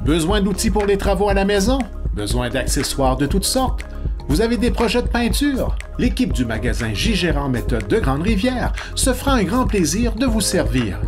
Besoin d'outils pour les travaux à la maison? Besoin d'accessoires de toutes sortes? Vous avez des projets de peinture? L'équipe du magasin J. Gérard Méthode de Grande-Rivière se fera un grand plaisir de vous servir.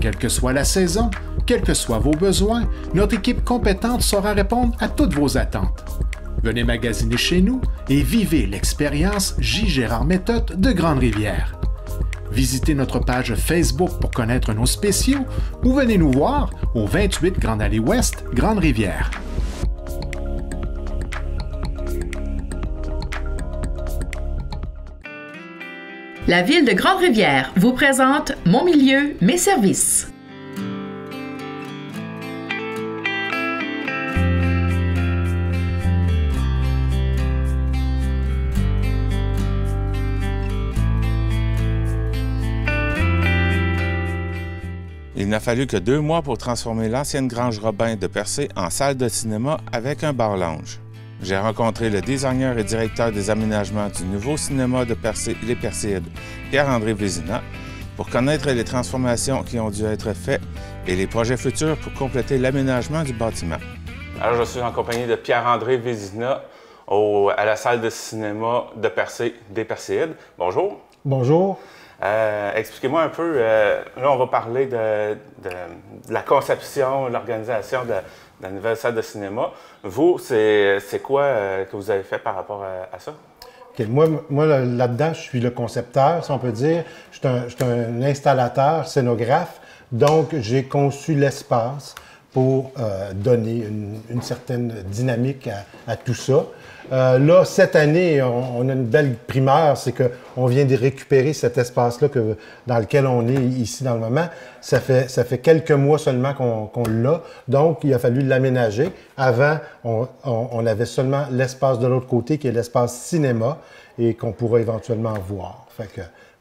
Quelle que soit la saison, quels que soient vos besoins, notre équipe compétente saura répondre à toutes vos attentes. Venez magasiner chez nous et vivez l'expérience J. Gérard Méthode de Grande-Rivière. Visitez notre page Facebook pour connaître nos spéciaux ou venez nous voir au 28 Grande Allée Ouest, Grande-Rivière. La Ville de Grande-Rivière vous présente Mon milieu, mes services. Il n'a fallu que 2 mois pour transformer l'ancienne Grange Robin de Percé en salle de cinéma avec un bar-lounge. J'ai rencontré le designer et directeur des aménagements du nouveau cinéma de Percé Les Perséides, Pierre-André Vézina, pour connaître les transformations qui ont dû être faites et les projets futurs pour compléter l'aménagement du bâtiment. Alors, je suis en compagnie de Pierre-André Vézina à la salle de cinéma de Percé des Perséides. Bonjour. Bonjour. Expliquez-moi un peu, là on va parler de la conception, l'organisation de la nouvelle salle de cinéma. Vous, c'est quoi que vous avez fait par rapport à ça? Okay. Moi là-dedans, je suis le concepteur, si on peut dire. Je suis un installateur, scénographe. Donc, j'ai conçu l'espace pour donner une certaine dynamique à tout ça. Là, cette année, on a une belle primeur, c'est qu'on vient de récupérer cet espace-là dans lequel on est ici dans le moment. Ça fait quelques mois seulement qu'on l'a, donc il a fallu l'aménager. Avant, on avait seulement l'espace de l'autre côté, qui est l'espace cinéma, et qu'on pourra éventuellement voir.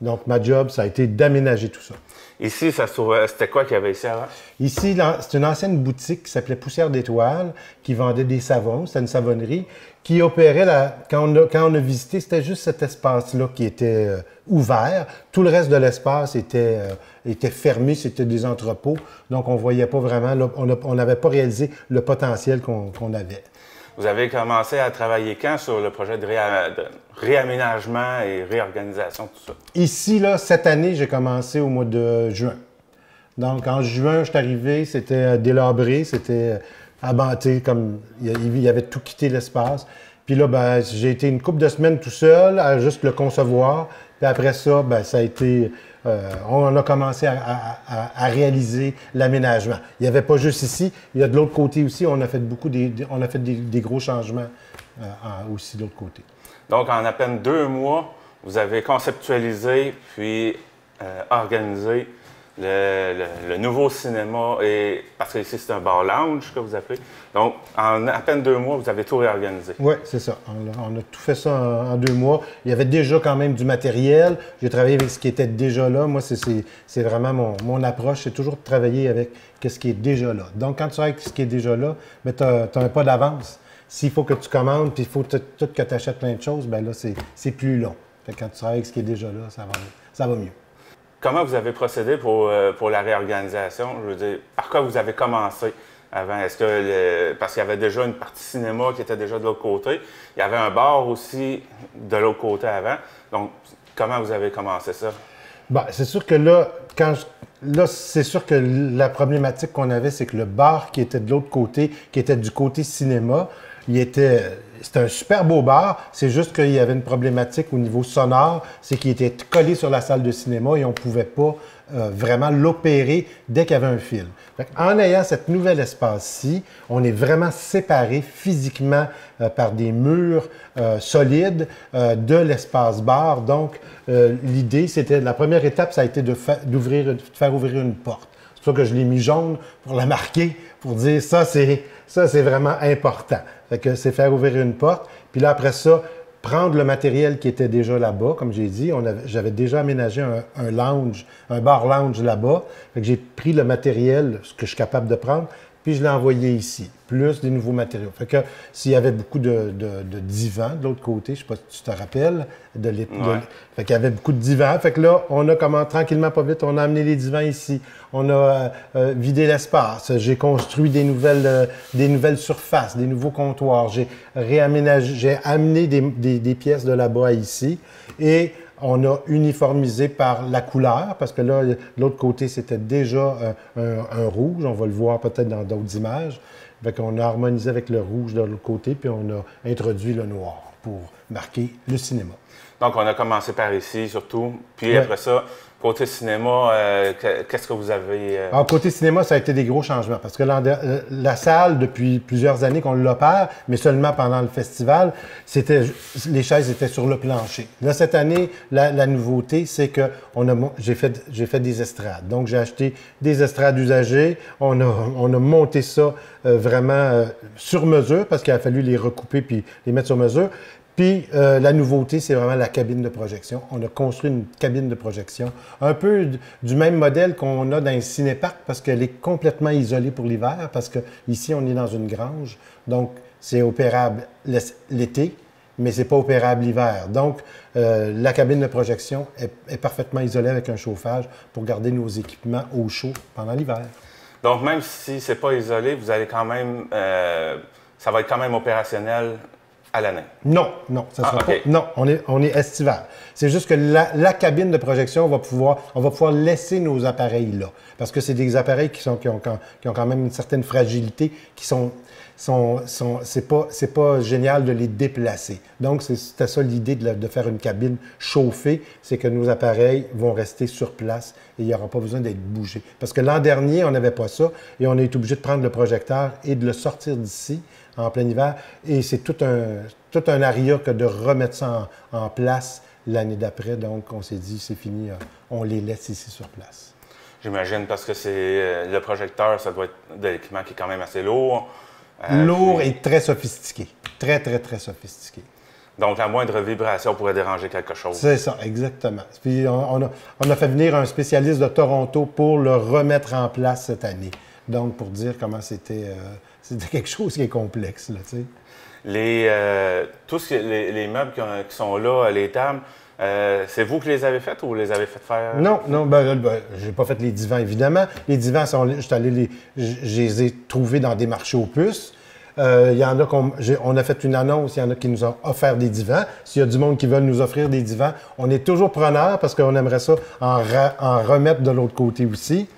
Donc, ma job, ça a été d'aménager tout ça. Ici, c'était quoi qu'il y avait ici avant? Ici, c'est une ancienne boutique qui s'appelait Poussière d'Étoiles, qui vendait des savons. C'était une savonnerie qui opérait, quand on a visité, c'était juste cet espace-là qui était ouvert. Tout le reste de l'espace était fermé, c'était des entrepôts. Donc, on ne voyait pas vraiment, là, on n'avait pas réalisé le potentiel qu'on avait. Vous avez commencé à travailler quand sur le projet de réaménagement et réorganisation, tout ça? Ici, là, cette année, j'ai commencé au mois de juin. Donc, en juin, je suis arrivé, c'était délabré, c'était abatté, comme il y avait tout quitté l'espace. Puis là, ben, j'ai été une couple de semaines tout seul à juste le concevoir. Puis après ça, ben, ça a été... on a commencé à réaliser l'aménagement. Il n'y avait pas juste ici, il y a de l'autre côté aussi, on a fait des gros changements aussi de l'autre côté. Donc, en à peine 2 mois, vous avez conceptualisé puis organisé le nouveau cinéma, parce que ici, c'est un bar lounge que vous appelez. Donc, en à peine 2 mois, vous avez tout réorganisé. Oui, c'est ça. On a tout fait ça en 2 mois. Il y avait déjà quand même du matériel. J'ai travaillé avec ce qui était déjà là. Moi, c'est vraiment mon approche. C'est toujours de travailler avec ce qui est déjà là. Donc, quand tu travailles avec ce qui est déjà là, tu n'as un pas d'avance. S'il faut que tu commandes, puis il faut que tu achètes plein de choses, bien là, c'est plus long. Fait que quand tu travailles avec ce qui est déjà là, ça va mieux. Comment vous avez procédé pour la réorganisation? Je veux dire, par quoi vous avez commencé avant? Est-ce que parce qu'il y avait déjà une partie cinéma qui était déjà de l'autre côté. Il y avait un bar aussi de l'autre côté avant. Donc, comment vous avez commencé ça? Bien, c'est sûr que là, c'est sûr que la problématique qu'on avait, c'est que le bar qui était de l'autre côté, qui était du côté cinéma, c'était un super beau bar, c'est juste qu'il y avait une problématique au niveau sonore, c'est qu'il était collé sur la salle de cinéma et on ne pouvait pas vraiment l'opérer dès qu'il y avait un fil. En ayant cette nouvelle espace-ci, on est vraiment séparés physiquement par des murs solides de l'espace bar. Donc, l'idée, c'était, la première étape, ça a été de faire ouvrir une porte. C'est pour ça que je l'ai mis jaune pour la marquer, pour dire ça, c'est vraiment important. Fait que c'est faire ouvrir une porte. Puis là, après ça, prendre le matériel qui était déjà là-bas. Comme j'ai dit, j'avais déjà aménagé un lounge, un bar lounge là-bas. Fait que j'ai pris le matériel, ce que je suis capable de prendre, puis je l'ai envoyé ici, plus des nouveaux matériaux. Fait que s'il y avait beaucoup de divans de l'autre côté, je ne sais pas si tu te rappelles, fait qu'il y avait beaucoup de divans. Fait que là, on a tranquillement, pas vite, on a amené les divans ici. On a vidé l'espace. J'ai construit des nouvelles surfaces, des nouveaux comptoirs. J'ai réaménagé, j'ai amené des pièces de là-bas à ici. Et on a uniformisé par la couleur, parce que là, de l'autre côté, c'était déjà un rouge. On va le voir peut-être dans d'autres images. Fait qu'on a harmonisé avec le rouge de l'autre côté, puis on a introduit le noir pour marquer le cinéma. Donc, on a commencé par ici, surtout. Puis après ça, côté cinéma, qu'est-ce que vous avez... Alors, côté cinéma, ça a été des gros changements, parce que la salle, depuis plusieurs années qu'on l'opère, mais seulement pendant le festival, les chaises étaient sur le plancher. Là, cette année, la nouveauté, c'est que j'ai fait des estrades. Donc, j'ai acheté des estrades usagées. On a monté ça vraiment sur mesure, parce qu'il a fallu les recouper puis les mettre sur mesure. Puis, la nouveauté, c'est vraiment la cabine de projection. On a construit une cabine de projection, un peu du même modèle qu'on a dans les cinéparcs, parce qu'elle est complètement isolée pour l'hiver, parce qu'ici, on est dans une grange. Donc, c'est opérable l'été, mais c'est pas opérable l'hiver. Donc, la cabine de projection est parfaitement isolée avec un chauffage pour garder nos équipements au chaud pendant l'hiver. Donc, même si c'est pas isolé, vous allez quand même... ça va être quand même opérationnel à l'année? Non, ça sera pas. Non, on est estival. C'est juste que la cabine de projection, on va pouvoir laisser nos appareils là. Parce que c'est des appareils qui ont quand même une certaine fragilité, c'est pas génial de les déplacer. Donc, c'était ça l'idée de faire une cabine chauffée, c'est que nos appareils vont rester sur place et il n'y aura pas besoin d'être bougés. Parce que l'an dernier, on n'avait pas ça et on a été obligé de prendre le projecteur et de le sortir d'ici en plein hiver. Et c'est tout un aria que de remettre ça en place l'année d'après. Donc, on s'est dit, c'est fini, on les laisse ici sur place. J'imagine, parce que c'est le projecteur, ça doit être de l'équipement qui est quand même assez lourd. Lourd et très sophistiqué. Très, très, très sophistiqué. Donc, la moindre vibration pourrait déranger quelque chose. C'est ça, exactement. Puis, on a fait venir un spécialiste de Toronto pour le remettre en place cette année. Donc, pour dire comment c'était quelque chose qui est complexe, là, tu sais. Tous les meubles qui sont là, les tables, c'est vous qui les avez faites ou vous les avez fait faire? Non, j'ai pas fait les divans, évidemment. Les divans, je les ai trouvés dans des marchés aux puces. Il y en a on a fait une annonce, il y en a qui nous ont offert des divans. S'il y a du monde qui veut nous offrir des divans, on est toujours preneur parce qu'on aimerait ça en remettre de l'autre côté aussi.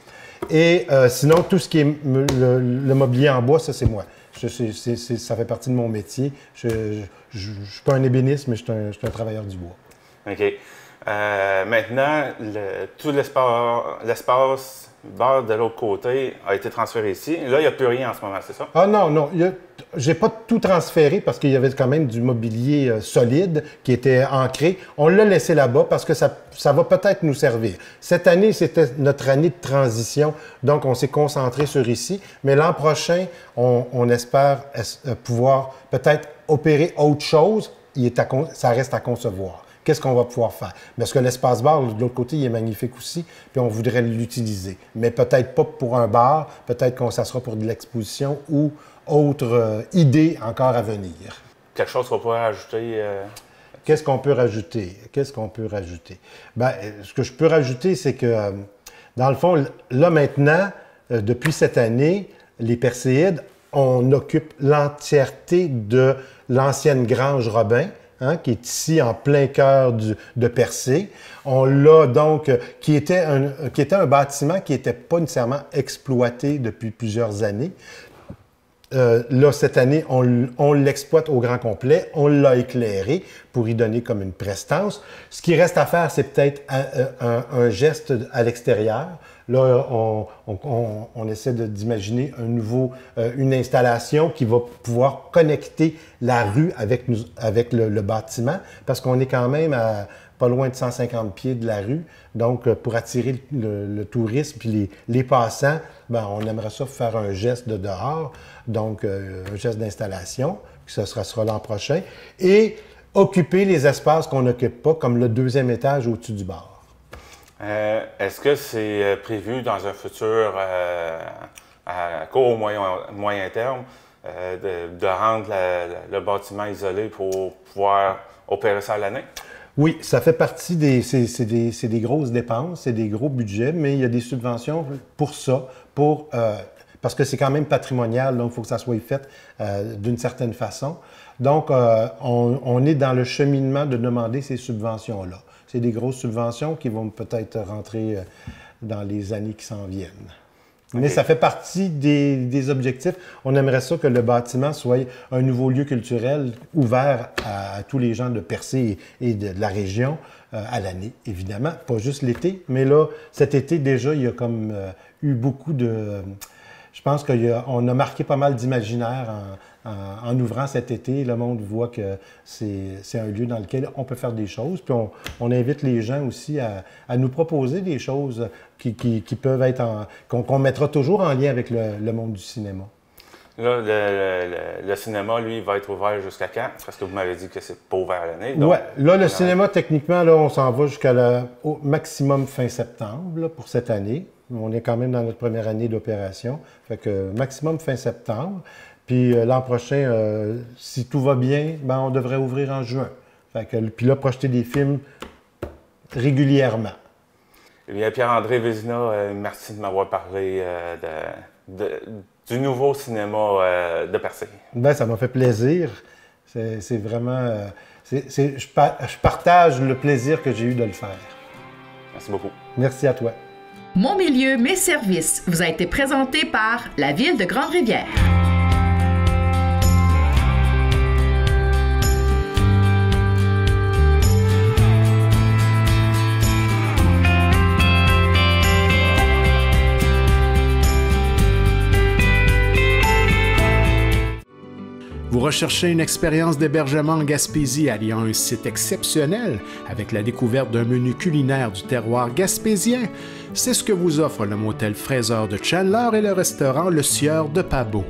Et sinon, tout ce qui est le mobilier en bois, ça, c'est moi. Ça fait partie de mon métier. Je ne suis pas un ébéniste, mais je suis un travailleur du bois. OK. Maintenant, tout l'espace bar de l'autre côté a été transféré ici. Là, il n'y a plus rien en ce moment, c'est ça? Ah non. J'ai pas tout transféré parce qu'il y avait quand même du mobilier solide qui était ancré. On l'a laissé là-bas parce que ça va peut-être nous servir. Cette année, c'était notre année de transition, donc on s'est concentré sur ici. Mais l'an prochain, on espère pouvoir peut-être opérer autre chose. Ça reste à concevoir. Qu'est-ce qu'on va pouvoir faire? Parce que l'espace bar, de l'autre côté, il est magnifique aussi, puis on voudrait l'utiliser. Mais peut-être pas pour un bar, peut-être ça sera pour de l'exposition ou autre idée encore à venir. Quelque chose qu'on pourrait ajouter? Qu'est-ce qu'on peut rajouter? Bien, ce que je peux rajouter, c'est que, dans le fond, là maintenant, depuis cette année, les Perséides, on occupe l'entièreté de l'ancienne grange Robin, qui est ici en plein cœur de Percé. On l'a donc, qui était un bâtiment qui n'était pas nécessairement exploité depuis plusieurs années. Là, cette année, on l'exploite au grand complet. On l'a éclairé pour y donner comme une prestance. Ce qui reste à faire, c'est peut-être un geste à l'extérieur. Là, on essaie d'imaginer une installation qui va pouvoir connecter la rue avec le bâtiment, parce qu'on est quand même à pas loin de 150 pieds de la rue. Donc, pour attirer le tourisme puis les passants, ben, on aimerait ça faire un geste de dehors, donc un geste d'installation, ce sera l'an prochain, et occuper les espaces qu'on n'occupe pas, comme le deuxième étage au-dessus du bar. Est-ce que c'est prévu dans un futur à court, moyen terme, de rendre le bâtiment isolé pour pouvoir opérer ça à l'année? Oui, ça fait partie c'est des grosses dépenses, c'est des gros budgets, mais il y a des subventions pour ça, parce que c'est quand même patrimonial, donc il faut que ça soit fait d'une certaine façon. Donc, on est dans le cheminement de demander ces subventions-là. C'est des grosses subventions qui vont peut-être rentrer dans les années qui s'en viennent. Okay. Mais ça fait partie des objectifs. On aimerait ça que le bâtiment soit un nouveau lieu culturel ouvert à tous les gens de Percé et de la région à l'année, évidemment. Pas juste l'été, mais là, cet été, déjà, il y a comme eu beaucoup de... Je pense qu'on a marqué pas mal d'imaginaire en ouvrant cet été. Le monde voit que c'est un lieu dans lequel on peut faire des choses. Puis on invite les gens aussi à nous proposer des choses qui peuvent être qu'on mettra toujours en lien avec le monde du cinéma. Là, le cinéma, lui, va être ouvert jusqu'à quand? Parce que vous m'avez dit que c'est pas ouvert à l'année. Oui, là, le cinéma, techniquement, là, on s'en va au maximum fin septembre là, pour cette année. On est quand même dans notre première année d'opération. Fait que maximum fin septembre. Puis l'an prochain, si tout va bien, ben, on devrait ouvrir en juin. Fait que, puis là, projeter des films régulièrement. Eh bien, Pierre-André Vézina, merci de m'avoir parlé du nouveau cinéma de Percé. Ben, ça m'a fait plaisir. C'est vraiment... je partage le plaisir que j'ai eu de le faire. Merci beaucoup. Merci à toi. Mon milieu, mes services vous a été présenté par la Ville de Grande-Rivière. Vous recherchez une expérience d'hébergement en Gaspésie alliant un site exceptionnel avec la découverte d'un menu culinaire du terroir gaspésien? C'est ce que vous offre le motel Fraser de Chandler et le restaurant Le Sieur de Pabot.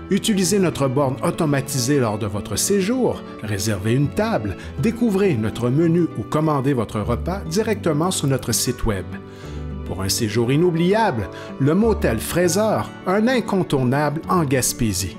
Utilisez notre borne automatisée lors de votre séjour, réservez une table, découvrez notre menu ou commandez votre repas directement sur notre site web. Pour un séjour inoubliable, le motel Fraser, un incontournable en Gaspésie.